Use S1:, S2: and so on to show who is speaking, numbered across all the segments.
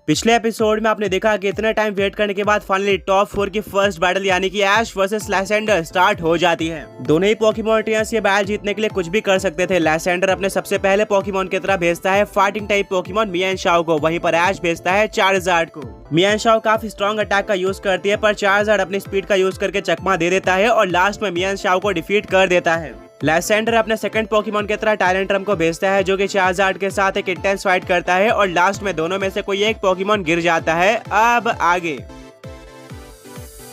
S1: पिछले एपिसोड में आपने देखा कि इतने टाइम वेट करने के बाद फाइनली टॉप 4 की फर्स्ट बैटल यानी कि ऐश वर्सेस लैसेंडर स्टार्ट हो जाती है। दोनों ही पोकेमॉन ट्रेनर्स ये बैटल जीतने के लिए कुछ भी कर सकते थे। लैसेंडर अपने सबसे पहले पोकेमॉन की तरह भेजता है फाइटिंग टाइप पोकेमॉन मियानशाओ को, वहीं पर ऐश भेजता है चार्जार्ड को। मियानशाओ काफी स्ट्रॉन्ग अटैक का यूज करती है, पर चार्जार्ड अपनी स्पीड का यूज करके चकमा दे देता है और लास्ट में मियानशाओ को डिफीट कर देता है। लैसेंडर अपने सेकंड पोकेमॉन की तरह टायरेंट्रम को भेजता है, जो कि चार्जार्ड के साथ एक इंटेंस फाइट करता है और लास्ट में दोनों में से कोई एक पोकेमॉन गिर जाता है। अब आगे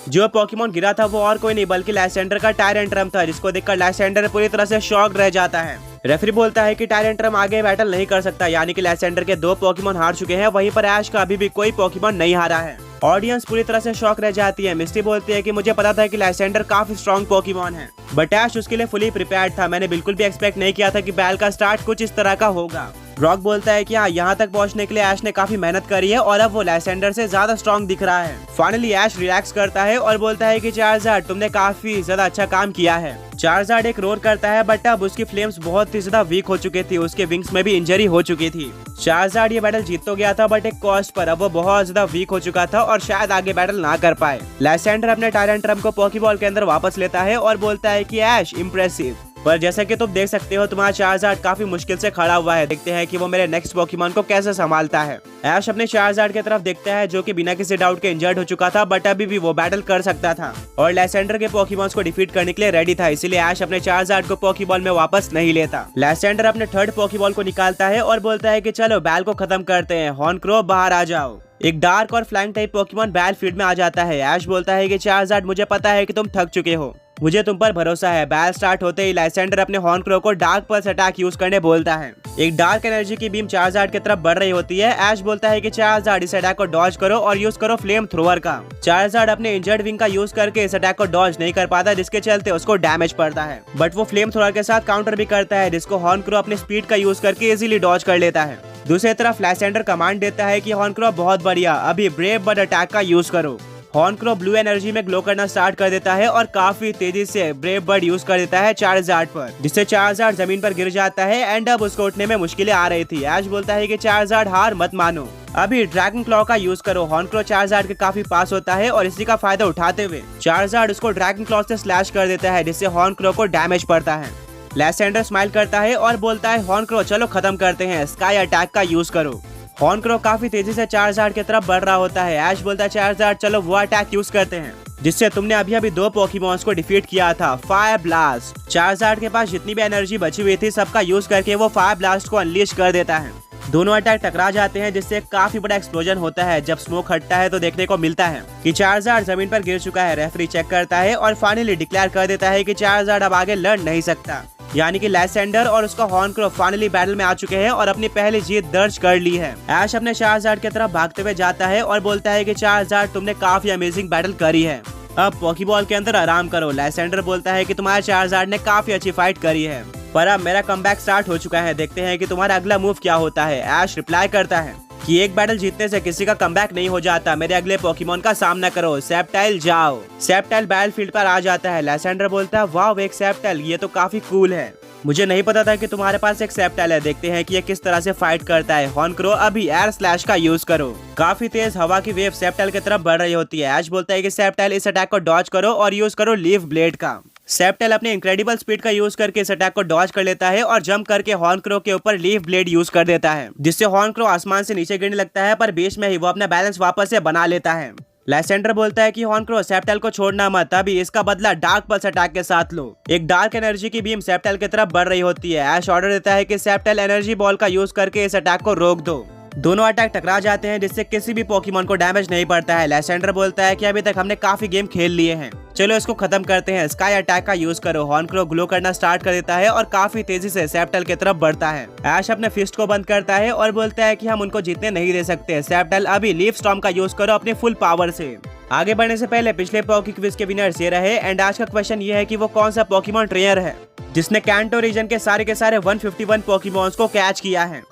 S1: जो पोकेमॉन गिरा था वो और कोई नहीं बल्कि लैसेंडर का टायरेंट्रम था, जिसको देखकर लैसेंडर पूरी तरह से शॉक्ड रह जाता है। रेफरी बोलता है कि टायरेंट्रम आगे बैटल नहीं कर सकता, यानी कि लैसेंडर के 2 पोकेमॉन हार चुके हैं, वहीं पर ऐश का अभी भी कोई पोकेमॉन नहीं हारा है। ऑडियंस पूरी तरह से शॉक रह जाती है। मिस्टी बोलती है कि मुझे पता था कि लैसेंडर काफी स्ट्रॉन्ग पोकेमॉन है, बट ऐश उसके लिए फुली प्रिपेयर्ड था। मैंने बिल्कुल भी एक्सपेक्ट नहीं किया था कि बैल का स्टार्ट कुछ इस तरह का होगा। रॉक बोलता है कि हाँ, यहाँ तक पहुँचने के लिए ऐश ने काफी मेहनत करी है और अब वो लैसेंडर से ज्यादा स्ट्रॉन्ग दिख रहा है। फाइनली ऐश रिलैक्स करता है और बोलता है कि चार्जार्ड, तुमने काफी ज्यादा अच्छा काम किया है। चार्जार्ड एक रोर करता है, बट अब उसकी फ्लेम्स बहुत ही ज्यादा वीक हो चुकी थी, उसके विंग्स में भी इंजरी हो चुकी थी। चार्जार्ड ये बैटल जीत तो गया था, बट एक कॉस्ट पर। अब वो बहुत ज्यादा वीक हो चुका था और शायद आगे बैटल ना कर पाए। लैसेंडर अपने टायरेंट्रम को पोकेबॉल के अंदर वापस लेता है और बोलता है कि ऐश इम्प्रेसिव, पर जैसा कि तुम देख सकते हो तुम्हारा चार्जार्ड काफी मुश्किल से खड़ा हुआ है। देखते हैं कि वो मेरे नेक्स्ट पोकेमॉन को कैसे संभालता है। ऐश अपने चार्जार्ड की तरफ देखता है, जो कि बिना किसी डाउट के इंजर्ड हो चुका था, बट अभी भी वो बैटल कर सकता था और लैसेंडर के पोकेमॉन्स को डिफीट करने के लिए रेडी था। इसीलिए ऐश अपने चार्जार्ड को पोकेबॉल में वापस नहीं लेता। लैसेंडर अपने थर्ड पोकेबॉल को निकालता है और बोलता है कि चलो बैल को खत्म करते हैं, हॉर्नक्रो बाहर आ जाओ। एक डार्क और फ्लैंग टाइप पोकेमॉन बैल फील्ड में आ जाता है। ऐश बोलता है कि चार्जार्ड, मुझे पता है कि तुम थक चुके हो, मुझे तुम पर भरोसा है। बैल स्टार्ट होते ही लैसेंडर अपने हॉर्नक्रो को डार्क पल्स अटैक यूज करने बोलता है। एक डार्क एनर्जी की बीम चार्जार्ड की तरफ बढ़ रही होती है। ऐश बोलता है कि चार्जार्ड, इस अटैक को डॉज करो और यूज करो फ्लेम थ्रोअर का। चार्जार्ड अपने इंजर्ड विंग का यूज करके इस अटैक को डॉज नहीं कर पाता, जिसके चलते उसको डैमेज पड़ता है, बट वो फ्लेम थ्रोअर के साथ काउंटर भी करता है, जिसको हॉर्नक्रो अपनी स्पीड का यूज करके इजीली डॉज कर लेता है। दूसरी तरफ लैसेंडर कमांड देता है कि हॉर्नक्रो बहुत बढ़िया, अभी ब्रेव बर्ड अटैक का यूज करो। हॉर्नक्रो ब्लू एनर्जी में ग्लो करना स्टार्ट कर देता है और काफी तेजी से ब्रेव बर्ड यूज कर देता है चार्जार्ड पर, जिससे चार्जार्ड जमीन पर गिर जाता है एंड अब उसको उठने में मुश्किलें आ रही थी। ऐश बोलता है कि चार्जार्ड, हार मत मानो, अभी ड्रैगन क्लॉ का यूज करो। हॉर्नक्रो चार्जार्ड के काफी पास होता है और इसी का फायदा उठाते हुए चार्जार्ड उसको ड्रैगन क्लॉ से स्लैश कर देता है, जिससे हॉर्नक्रो को डैमेज पड़ता है। लैसेंडर स्माइल करता है और बोलता है, हॉर्नक्रो चलो खत्म करते हैं, स्काई अटैक का यूज करो। हॉर्नक्रो काफी तेजी से चार्जार्ड की तरफ बढ़ रहा होता है। ऐश बोलता है, चार्जार्ड चलो वो अटैक यूज करते हैं जिससे तुमने अभी 2 पोकेमॉन्स को डिफीट किया था, फायर ब्लास्ट। चार्जार्ड के पास जितनी भी एनर्जी बची हुई थी सबका यूज करके वो फायर ब्लास्ट को अनलीश कर देता है। दोनों अटैक टकरा जाते हैं, जिससे काफी बड़ा एक्सप्लोजन होता है। जब स्मोक हटता है तो देखने को मिलता है कि चार्जार्ड जमीन पर गिर चुका है। रेफरी चेक करता है और फाइनली डिक्लेयर कर देता है कि चार्जार्ड अब आगे लड़ नहीं सकता, यानी कि लैसेंडर और उसका हॉर्नक्रो फाइनली बैटल में आ चुके हैं और अपनी पहली जीत दर्ज कर ली है। ऐश अपने चार्जार्ड की तरफ भागते हुए जाता है और बोलता है कि चार्जार्ड, तुमने काफी अमेजिंग बैटल करी है, अब पोकेबॉल के अंदर आराम करो। लैसेंडर बोलता है कि तुम्हारे चार्जार्ड ने काफी अच्छी फाइट करी है, पर अब मेरा कमबैक स्टार्ट हो चुका है, देखते हैं कि तुम्हारा अगला मूव क्या होता है। ऐश रिप्लाई करता है कि एक बैटल जीतने से किसी का कमबैक नहीं हो जाता, मेरे अगले पोकेमॉन का सामना करो, सेप्टाइल जाओ। सेप्टाइल बैटलफील्ड पर आ जाता है। लैसेंडर बोलता है, वाह एक सेप्टाइल, ये तो काफी कूल है, मुझे नहीं पता था कि तुम्हारे पास एक सेप्टाइल है, देखते हैं कि ये किस तरह से फाइट करता है। हॉर्नक्रो, अभी एयर स्लैश का यूज करो। काफी तेज हवा की वेव सेप्टाइल की तरफ बढ़ रही होती है। ऐश बोलता है कि सेप्टाइल, इस अटैक को डॉज करो और यूज करो लीफ ब्लेड का। सेप्टाइल अपने इनक्रेडिबल स्पीड का यूज करके इस अटैक को डॉज कर लेता है और जंप करके हॉर्नक्रो के ऊपर लीफ ब्लेड यूज कर देता है, जिससे हॉर्नक्रो आसमान से नीचे गिरने लगता है, पर बीच में ही वो अपना बैलेंस वापस से बना लेता है। लैसेंडर बोलता है कि हॉर्नक्रो, सेप्टाइल को छोड़ना मत, अभी इसका बदला डार्क पल्स अटैक के साथ लो। एक डार्क एनर्जी की बीम सेप्टाइल की तरफ बढ़ रही होती है। ऐश ऑर्डर देता है कि सेप्टाइल एनर्जी बॉल का यूज करके इस अटैक को रोक दो। दोनों अटैक टकरा जाते हैं, जिससे किसी भी पोकेमॉन को डैमेज नहीं पड़ता है। लैसेंडर बोलता है कि अभी तक हमने काफी गेम खेल लिए हैं, चलो इसको खत्म करते हैं, स्काई अटैक का यूज करो। हॉर्नक्रो ग्लो करना स्टार्ट कर देता है और काफी तेजी से सेप्टाइल की तरफ बढ़ता है। ऐश अपने फिस्ट को बंद करता है और बोलता है कि हम उनको जीतने नहीं दे सकते, सेप्टाइल अभी लीफ स्टॉर्म का यूज करो अपनी फुल पावर से। आगे बढ़ने से पहले पिछले पोकी क्विज के विनर्स ये रहे एंड आज का क्वेश्चन ये है कि वो कौन सा पोकेमॉन ट्रेनर है जिसने कैंटो रीजन के सारे 151 पोकेमॉन्स को कैच किया है।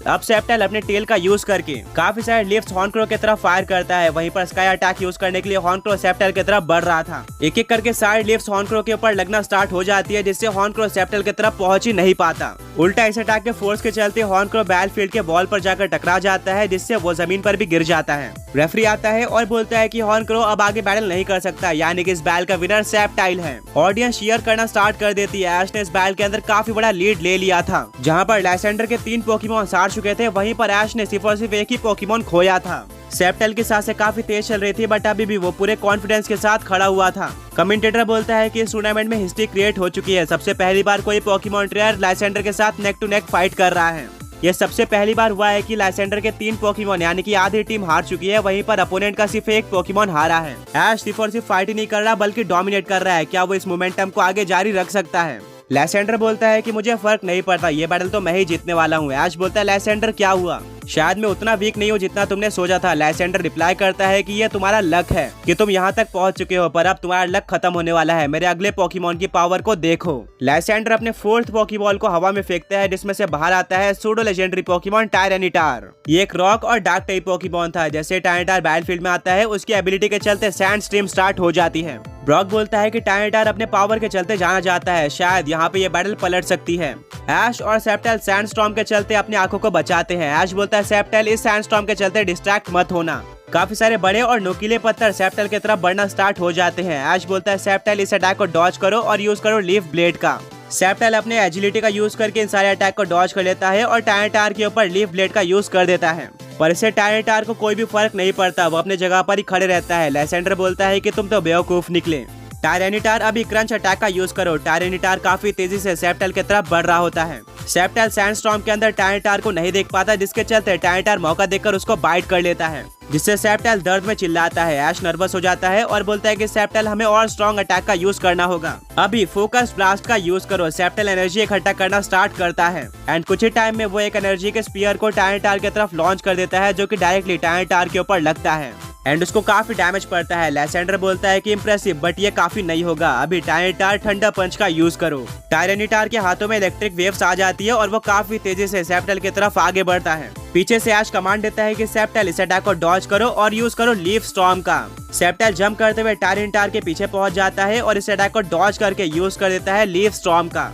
S1: अब सेप्टेल अपने टेल का यूज करके काफी सारे लिफ्ट्स हॉर्नक्रो की तरफ फायर करता है। वहीं पर स्काई अटैक यूज करने के लिए हॉर्नक्रो सेप्टेल की तरफ बढ़ रहा था। एक एक करके सारे लिफ्ट्स हॉर्नक्रो के ऊपर लगना स्टार्ट हो जाती है, जिससे हॉर्नक्रो सेप्टेल की तरफ पहुंच ही नहीं पाता। उल्टा इस अटैक के फोर्स के चलते हॉर्नक्रो बैटलफील्ड के वॉल पर जाकर टकरा जाता है, जिससे वो जमीन पर भी गिर जाता है। रेफरी आता है और बोलता है कि हॉर्नक्रो अब आगे बैटल नहीं कर सकता, यानी कि इस बैटल का विनर सेप्टाइल है। ऑडियंस cheer करना स्टार्ट कर देती है। ऐश ने इस बैटल के अंदर काफी बड़ा लीड ले लिया था। जहां पर लैसेंडर के 3 पोकेमॉन हार चुके थे, वहीं पर ऐश ने सिर्फ और सिर्फ एक ही पोकेमॉन खोया था। सेप्टेल की सांसें काफी तेज चल रही थी, बट अभी भी वो पूरे कॉन्फिडेंस के साथ खड़ा हुआ था। कमेंटेटर बोलता है कि इस टूर्नामेंट में हिस्ट्री क्रिएट हो चुकी है। सबसे पहली बार कोई पोकेमॉन ट्रेनर लैसेंडर के साथ नेक टू नेक फाइट कर रहा है। यह सबसे पहली बार हुआ है कि लैसेंडर के 3 पोकेमॉन यानी कि आधी टीम हार चुकी है, वहीं पर अपोनेंट का सिर्फ एक पोकेमॉन हारा है। ऐश सिर्फ और सिर्फ फाइट ही नहीं कर रहा बल्कि डोमिनेट कर रहा है। क्या वो इस मोमेंटम को आगे जारी रख सकता है? लैसेंडर बोलता है कि मुझे फर्क नहीं पड़ता, ये बैटल तो मैं ही जीतने वाला हूँ। ऐश बोलता है लैसेंडर क्या हुआ? शायद मैं उतना वीक नहीं हूँ जितना तुमने सोचा था। लैसेंडर रिप्लाई करता है कि ये तुम्हारा लक है कि तुम यहाँ तक पहुँच चुके हो, पर अब तुम्हारा लक खत्म होने वाला है। मेरे अगले पोकेमॉन की पावर को देखो। लैसेंडर अपने 4th पोकेबॉल को हवा में फेंकता है, जिसमें से बाहर आता है सूडो लेजेंडरी पोकेमॉन टायरेनिटार। ये एक रॉक और डार्क टाइप पोकेमॉन था। जैसे टायरेनिटार बैटलफील्ड में आता है, उसकी एबिलिटी के चलते सैंड स्ट्रीम स्टार्ट हो जाती है। ब्रॉक बोलता है कि टायरेनिटार अपने पावर के चलते जाना जाता है, शायद यहाँ पे ये बैटल पलट सकती है। ऐश और सेप्टेल सैंडस्टॉर्म के चलते अपनी आंखों को बचाते हैं। ऐश बोलता है सेप्टेल इस सैंडस्टॉर्म के चलते डिस्ट्रैक्ट मत होना। काफी सारे बड़े और नुकीले पत्थर सेप्टेल की तरफ बढ़ना स्टार्ट हो जाते हैं। ऐश बोलता है सेप्टेल इस अटैक को डॉज करो और यूज करो लीफ ब्लेड का। सेप्टेल अपने एजिलिटी का यूज करके इन सारे अटैक को डॉज कर लेता है और टायरेनिटार के ऊपर लीफ ब्लेड का यूज कर देता है, पर इससे टायरेनिटार को कोई भी फर्क नहीं पड़ता। वो अपने जगह पर ही खड़े रहता है। लैसेंडर बोलता है कि तुम तो बेवकूफ निकले। टायरेनिटार अभी क्रंच अटैक का यूज करो। टायरेनिटार काफी तेजी से सेप्टेल की तरफ बढ़ रहा होता है। सेप्टेल सैंडस्टॉर्म के अंदर टायरेनिटार को नहीं देख पाता, जिसके चलते टायरेनिटार मौका देकर उसको बाइट कर लेता है, जिससे सेप्टेल दर्द में चिल्लाता है। ऐश नर्वस हो जाता है और बोलता है कि सेप्टेल हमें और स्ट्रॉन्ग अटैक का यूज करना होगा। अभी फोकस ब्लास्ट का यूज करो। सेप्टेल एनर्जी इकट्ठा करना स्टार्ट करता है एंड कुछ ही टाइम में वो एक एनर्जी के स्पीयर को टायरेनिटार की तरफ लॉन्च कर देता है, जो कि डायरेक्टली टायरेनिटार के ऊपर लगता है एंड उसको काफी डैमेज पड़ता है। लैसेंडर बोलता है कि इम्प्रेसिव, बट ये काफी नहीं होगा। अभी टायरेनिटार ठंडा पंच का यूज करो। टायरेनिटार के हाथों में इलेक्ट्रिक वेव्स आ जाती है और वो काफी तेजी से सेप्टेल की तरफ आगे बढ़ता है। पीछे से ऐश कमांड देता है कि सेप्टेल इस अटैक को डॉज करो और यूज करो लीफ स्टॉर्म का। सेप्टेल जंप करते हुए टायरेनिटार के पीछे पहुंच जाता है और इस अटैक को डॉज करके यूज कर देता है लीफ स्टॉर्म का।